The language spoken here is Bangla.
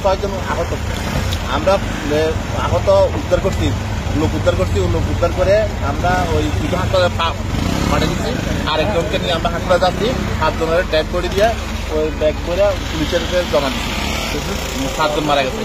ছয়জন আহত, আমরা আহত উদ্ধার করছি, লোক উদ্ধার করে আমরা ওই দুটো হাসপাতালে পাঠিয়ে দিচ্ছি। আরেকজনকে নিয়ে আমরা হাসপাতালে যাচ্ছি, 7 জনের ডেড বডি দিয়ে ওই ব্যাগ করে পুলিশের জমা দিচ্ছি। 7 জন মারা গেছে।